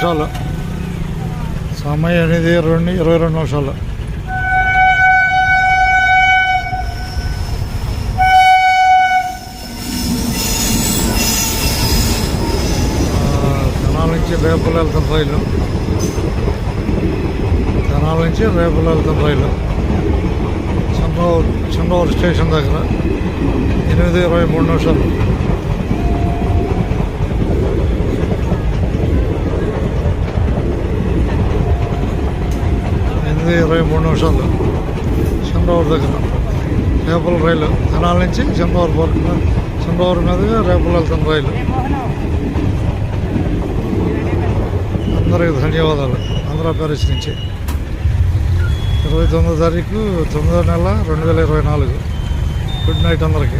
నిమిషాలు. సమయం 8:22 నిమిషాలు. తెనాల నుంచి రేపలు వెళ్తున్న రైలు. తెనాల నుంచి రేపలు వెళ్తున్న రైలు చంద్రవరం స్టేషన్ దగ్గర 8:23 నిమిషాలు. 8:23 నిమిషాలు చంద్రవరం దగ్గర రేపల రైలు. తెనాల నుంచి చంద్రవరం వరకు, చంద్రవరం మీదుగా రేపలు వెళ్తున్న రైలు. అందరికీ ధన్యవాదాలు. ఆంధ్రప్రదేశ్ నుంచి 29వ తారీఖు 9వ నెల 2024. గుడ్ నైట్ అందరికీ.